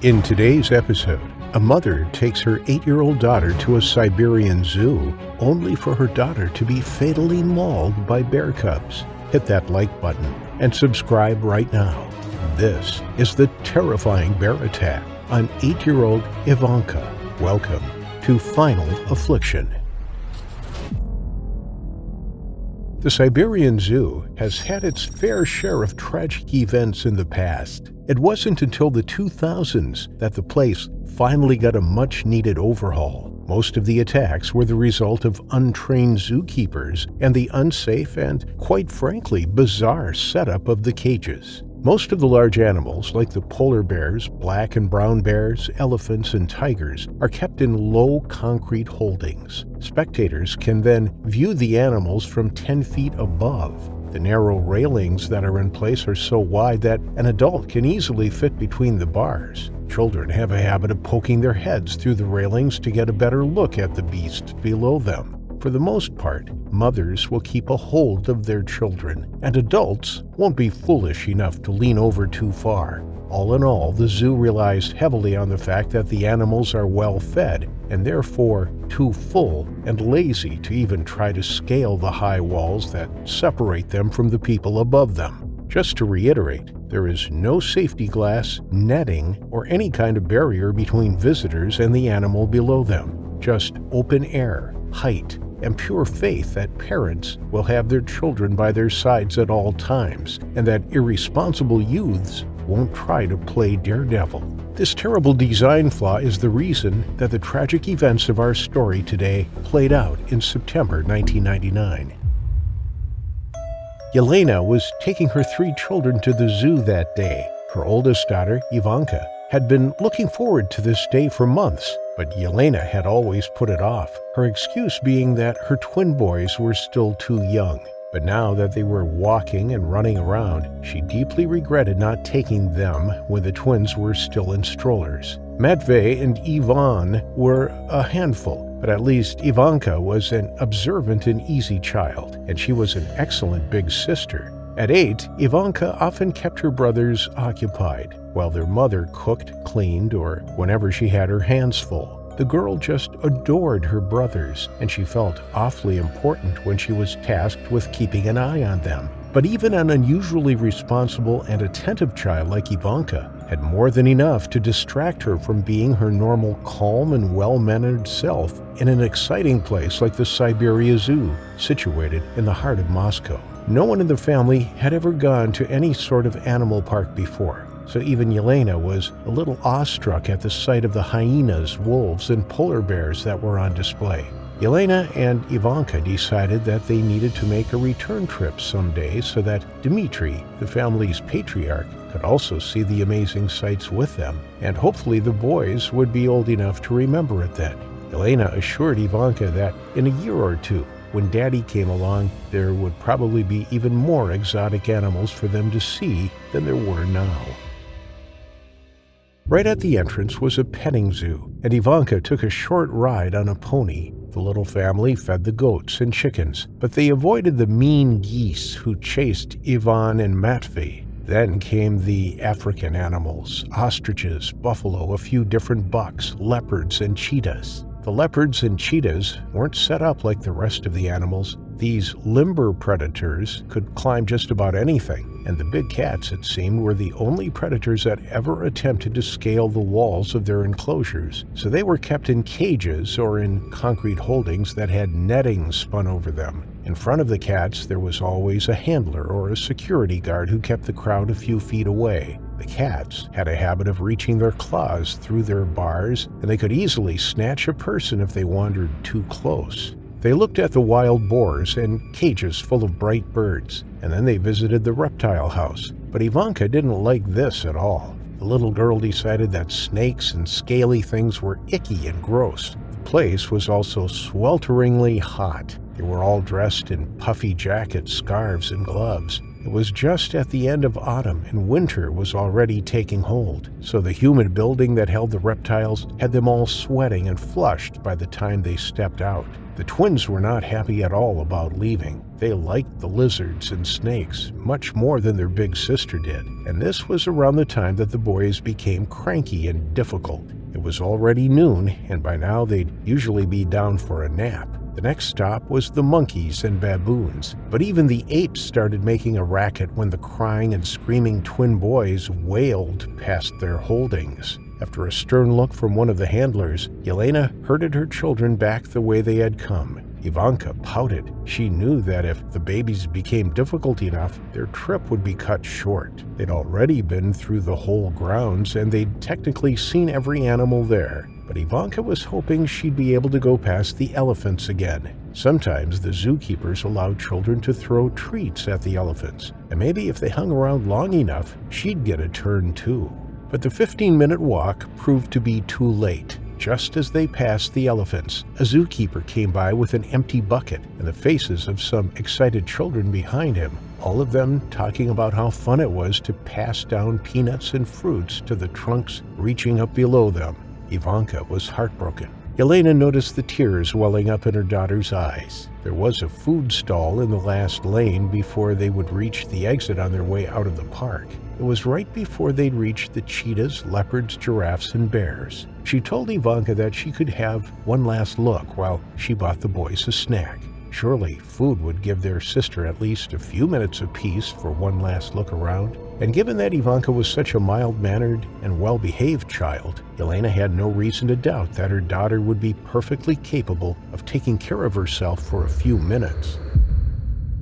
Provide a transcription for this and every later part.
In today's episode, a mother takes her 8-year-old daughter to a Siberian zoo only for her daughter to be fatally mauled by bear cubs. Hit that like button and subscribe right now. This is the terrifying bear attack on 8-year-old Ivanka. Welcome to Final Affliction. The Siberian Zoo has had its fair share of tragic events in the past. It wasn't until the 2000s that the place finally got a much-needed overhaul. Most of the attacks were the result of untrained zookeepers and the unsafe and, quite frankly, bizarre setup of the cages. Most of the large animals, like the polar bears, black and brown bears, elephants, and tigers, are kept in low concrete holdings. Spectators can then view the animals from 10 feet above. The narrow railings that are in place are so wide that an adult can easily fit between the bars. Children have a habit of poking their heads through the railings to get a better look at the beasts below them. For the most part, mothers will keep a hold of their children, and adults won't be foolish enough to lean over too far. All in all, the zoo relies heavily on the fact that the animals are well fed and therefore too full and lazy to even try to scale the high walls that separate them from the people above them. Just to reiterate, there is no safety glass, netting, or any kind of barrier between visitors and the animal below them. Just open air, height, and pure faith that parents will have their children by their sides at all times, and that irresponsible youths won't try to play daredevil. This terrible design flaw is the reason that the tragic events of our story today played out in September 1999. Yelena was taking her 3 children to the zoo that day. Her oldest daughter, Ivanka, had been looking forward to this day for months, but Yelena had always put it off, her excuse being that her twin boys were still too young. But now that they were walking and running around, she deeply regretted not taking them when the twins were still in strollers. Matvey and Ivan were a handful, but at least Ivanka was an observant and easy child, and she was an excellent big sister. At 8, Ivanka often kept her brothers occupied, while their mother cooked, cleaned, or whenever she had her hands full. The girl just adored her brothers, and she felt awfully important when she was tasked with keeping an eye on them. But even an unusually responsible and attentive child like Ivanka had more than enough to distract her from being her normal calm and well-mannered self in an exciting place like the Siberia Zoo, situated in the heart of Moscow. No one in the family had ever gone to any sort of animal park before, so even Yelena was a little awestruck at the sight of the hyenas, wolves, and polar bears that were on display. Yelena and Ivanka decided that they needed to make a return trip someday so that Dmitri, the family's patriarch, could also see the amazing sights with them, and hopefully the boys would be old enough to remember it then. Yelena assured Ivanka that in a year or two, when Daddy came along, there would probably be even more exotic animals for them to see than there were now. Right at the entrance was a petting zoo, and Ivanka took a short ride on a pony. The little family fed the goats and chickens, but they avoided the mean geese who chased Ivan and Matvey. Then came the African animals, ostriches, buffalo, a few different bucks, leopards, and cheetahs. The leopards and cheetahs weren't set up like the rest of the animals. These limber predators could climb just about anything, and the big cats, it seemed, were the only predators that ever attempted to scale the walls of their enclosures, so they were kept in cages or in concrete holdings that had netting spun over them. In front of the cats, there was always a handler or a security guard who kept the crowd a few feet away. The cats had a habit of reaching their claws through their bars, and they could easily snatch a person if they wandered too close. They looked at the wild boars and cages full of bright birds, and then they visited the reptile house. But Ivanka didn't like this at all. The little girl decided that snakes and scaly things were icky and gross. The place was also swelteringly hot. They were all dressed in puffy jackets, scarves, and gloves. It was just at the end of autumn, and winter was already taking hold, so the humid building that held the reptiles had them all sweating and flushed by the time they stepped out. The twins were not happy at all about leaving. They liked the lizards and snakes much more than their big sister did, and this was around the time that the boys became cranky and difficult. It was already noon, and by now they'd usually be down for a nap. The next stop was the monkeys and baboons, but even the apes started making a racket when the crying and screaming twin boys wailed past their holdings. After a stern look from one of the handlers, Yelena herded her children back the way they had come. Ivanka pouted. She knew that if the babies became difficult enough, their trip would be cut short. They'd already been through the whole grounds, and they'd technically seen every animal there. But Ivanka was hoping she'd be able to go past the elephants again. Sometimes the zookeepers allowed children to throw treats at the elephants, and maybe if they hung around long enough, she'd get a turn too. But the 15-minute walk proved to be too late. Just as they passed the elephants, a zookeeper came by with an empty bucket and the faces of some excited children behind him, all of them talking about how fun it was to pass down peanuts and fruits to the trunks reaching up below them. Ivanka was heartbroken. Yelena noticed the tears welling up in her daughter's eyes. There was a food stall in the last lane before they would reach the exit on their way out of the park. It was right before they'd reached the cheetahs, leopards, giraffes, and bears. She told Ivanka that she could have one last look while she bought the boys a snack. Surely food would give their sister at least a few minutes of peace for one last look around. And given that Ivanka was such a mild-mannered and well-behaved child, Yelena had no reason to doubt that her daughter would be perfectly capable of taking care of herself for a few minutes.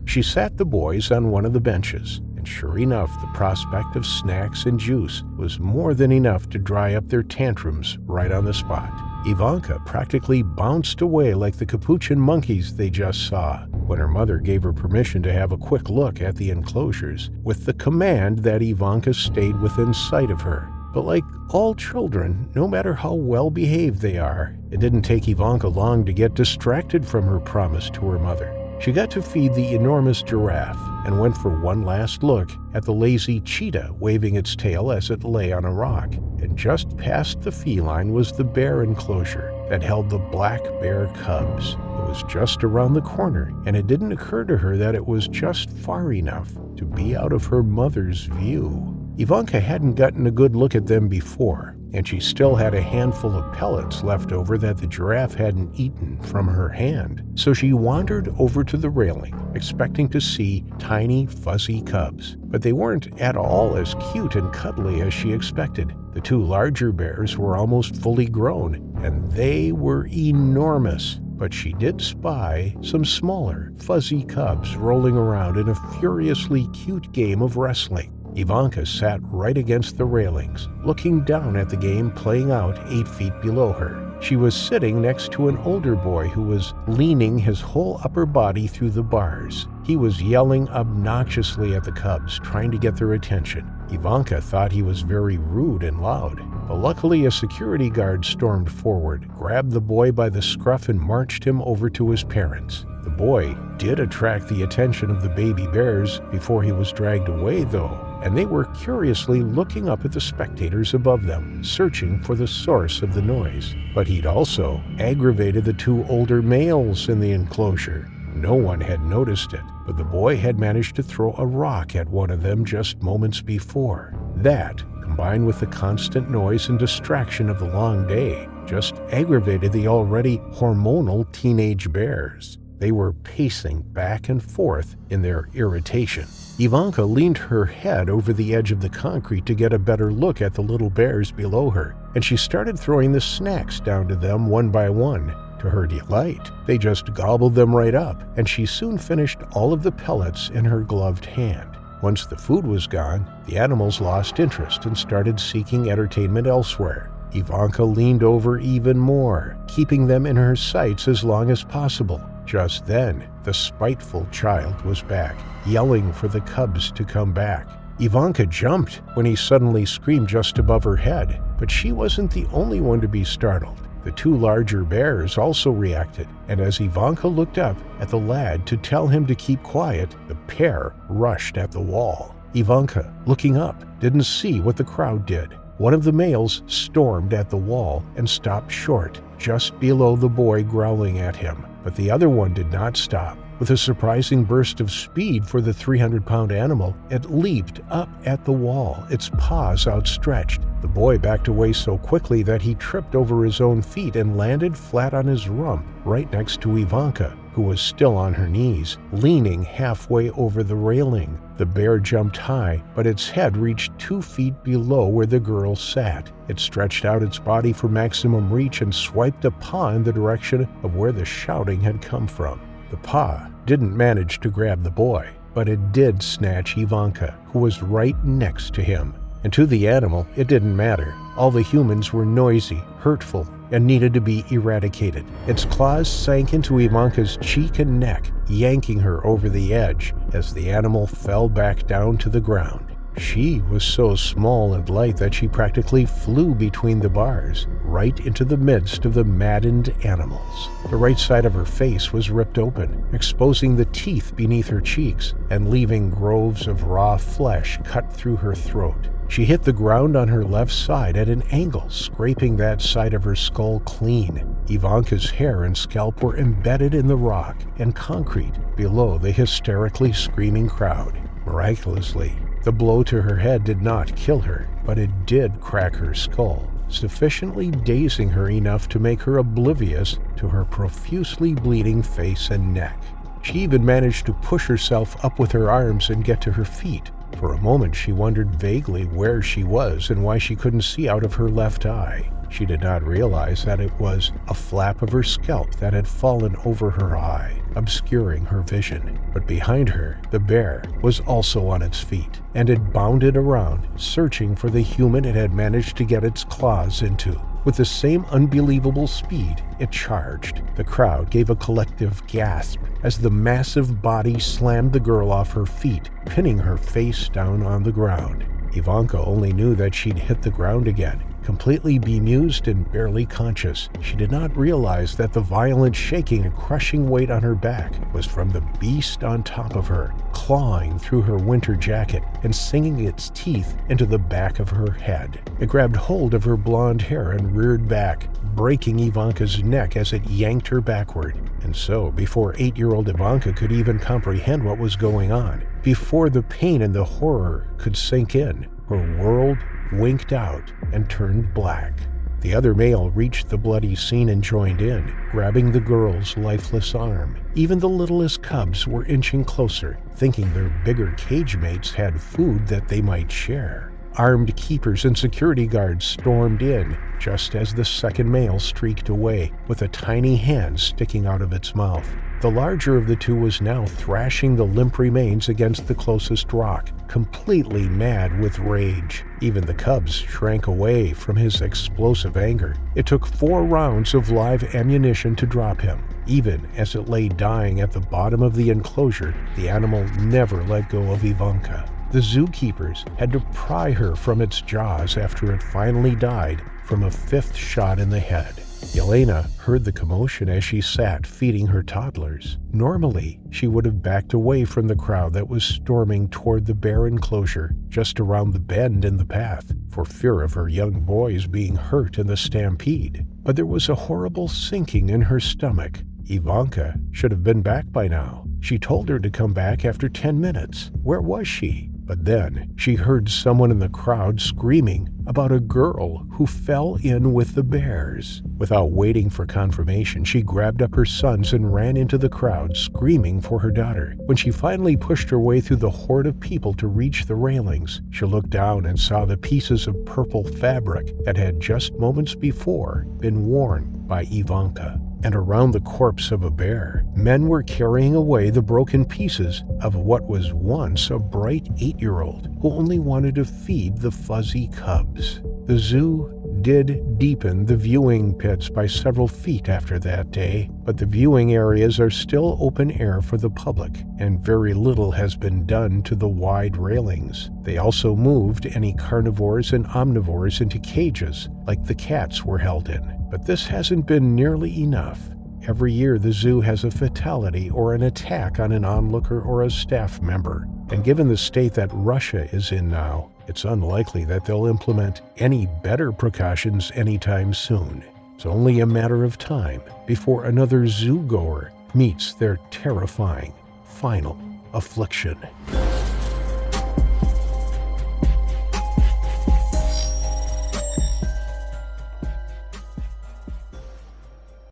She sat the boys on one of the benches, and sure enough, the prospect of snacks and juice was more than enough to dry up their tantrums right on the spot. Ivanka practically bounced away like the capuchin monkeys they just saw when her mother gave her permission to have a quick look at the enclosures, with the command that Ivanka stayed within sight of her. But like all children, no matter how well behaved they are, it didn't take Ivanka long to get distracted from her promise to her mother. She got to feed the enormous giraffe and went for one last look at the lazy cheetah waving its tail as it lay on a rock. And just past the feline was the bear enclosure that held the black bear cubs. It was just around the corner, and it didn't occur to her that it was just far enough to be out of her mother's view. Ivanka hadn't gotten a good look at them before, and she still had a handful of pellets left over that the giraffe hadn't eaten from her hand. So she wandered over to the railing, expecting to see tiny, fuzzy cubs. But they weren't at all as cute and cuddly as she expected. The two larger bears were almost fully grown, and they were enormous. But she did spy some smaller, fuzzy cubs rolling around in a furiously cute game of wrestling. Ivanka sat right against the railings, looking down at the game playing out 8 feet below her. She was sitting next to an older boy who was leaning his whole upper body through the bars. He was yelling obnoxiously at the cubs, trying to get their attention. Ivanka thought he was very rude and loud, but luckily a security guard stormed forward, grabbed the boy by the scruff and marched him over to his parents. The boy did attract the attention of the baby bears before he was dragged away, though, and they were curiously looking up at the spectators above them, searching for the source of the noise. But he'd also aggravated the two older males in the enclosure. No one had noticed it, but the boy had managed to throw a rock at one of them just moments before. That, combined with the constant noise and distraction of the long day, just aggravated the already hormonal teenage bears. They were pacing back and forth in their irritation. Ivanka leaned her head over the edge of the concrete to get a better look at the little bears below her, and she started throwing the snacks down to them one by one. To her delight, they just gobbled them right up, and she soon finished all of the pellets in her gloved hand. Once the food was gone, the animals lost interest and started seeking entertainment elsewhere. Ivanka leaned over even more, keeping them in her sights as long as possible. Just then, the spiteful child was back, yelling for the cubs to come back. Ivanka jumped when he suddenly screamed just above her head, but she wasn't the only one to be startled. The two larger bears also reacted, and as Ivanka looked up at the lad to tell him to keep quiet, the pair rushed at the wall. Ivanka, looking up, didn't see what the crowd did. One of the males stormed at the wall and stopped short, just below the boy growling at him. But the other one did not stop. With a surprising burst of speed for the 300-pound animal, it leaped up at the wall, its paws outstretched. The boy backed away so quickly that he tripped over his own feet and landed flat on his rump, right next to Ivanka, who was still on her knees, leaning halfway over the railing. The bear jumped high, but its head reached 2 feet below where the girl sat. It stretched out its body for maximum reach and swiped a paw in the direction of where the shouting had come from. The paw didn't manage to grab the boy, but it did snatch Ivanka, who was right next to him. And to the animal, it didn't matter. All the humans were noisy, hurtful, and needed to be eradicated. Its claws sank into Ivanka's cheek and neck, yanking her over the edge as the animal fell back down to the ground. She was so small and light that she practically flew between the bars, right into the midst of the maddened animals. The right side of her face was ripped open, exposing the teeth beneath her cheeks and leaving groves of raw flesh cut through her throat. She hit the ground on her left side at an angle, scraping that side of her skull clean. Ivanka's hair and scalp were embedded in the rock and concrete below the hysterically screaming crowd. Miraculously, the blow to her head did not kill her, but it did crack her skull, sufficiently dazing her enough to make her oblivious to her profusely bleeding face and neck. She even managed to push herself up with her arms and get to her feet. For a moment she wondered vaguely where she was and why she couldn't see out of her left eye. She did not realize that it was a flap of her scalp that had fallen over her eye, obscuring her vision. But behind her, the bear was also on its feet, and it bounded around, searching for the human it had managed to get its claws into. With the same unbelievable speed, it charged. The crowd gave a collective gasp as the massive body slammed the girl off her feet, pinning her face down on the ground. Ivanka only knew that she'd hit the ground again. Completely bemused and barely conscious, she did not realize that the violent shaking and crushing weight on her back was from the beast on top of her, clawing through her winter jacket and sinking its teeth into the back of her head. It grabbed hold of her blonde hair and reared back, breaking Ivanka's neck as it yanked her backward. And so, before 8-year-old Ivanka could even comprehend what was going on, before the pain and the horror could sink in, her world winked out and turned black. The other male reached the bloody scene and joined in, grabbing the girl's lifeless arm. Even the littlest cubs were inching closer, thinking their bigger cage mates had food that they might share. Armed keepers and security guards stormed in, just as the second male streaked away, with a tiny hand sticking out of its mouth. The larger of the two was now thrashing the limp remains against the closest rock, completely mad with rage. Even the cubs shrank away from his explosive anger. It took 4 rounds of live ammunition to drop him. Even as it lay dying at the bottom of the enclosure, the animal never let go of Ivanka. The zookeepers had to pry her from its jaws after it finally died from a 5th shot in the head. Yelena heard the commotion as she sat feeding her toddlers. Normally, she would have backed away from the crowd that was storming toward the bear enclosure just around the bend in the path, for fear of her young boys being hurt in the stampede. But there was a horrible sinking in her stomach. Ivanka should have been back by now. She told her to come back after 10 minutes. Where was she? But then she heard someone in the crowd screaming about a girl who fell in with the bears. Without waiting for confirmation, she grabbed up her sons and ran into the crowd, screaming for her daughter. When she finally pushed her way through the horde of people to reach the railings, she looked down and saw the pieces of purple fabric that had just moments before been worn by Ivanka. And around the corpse of a bear, men were carrying away the broken pieces of what was once a bright 8-year-old who only wanted to feed the fuzzy cubs. The zoo did deepen the viewing pits by several feet after that day, but the viewing areas are still open air for the public, and very little has been done to the wide railings. They also moved any carnivores and omnivores into cages, like the cats were held in. But this hasn't been nearly enough. Every year the zoo has a fatality or an attack on an onlooker or a staff member. And given the state that Russia is in now, it's unlikely that they'll implement any better precautions anytime soon. It's only a matter of time before another zoo-goer meets their terrifying final affliction.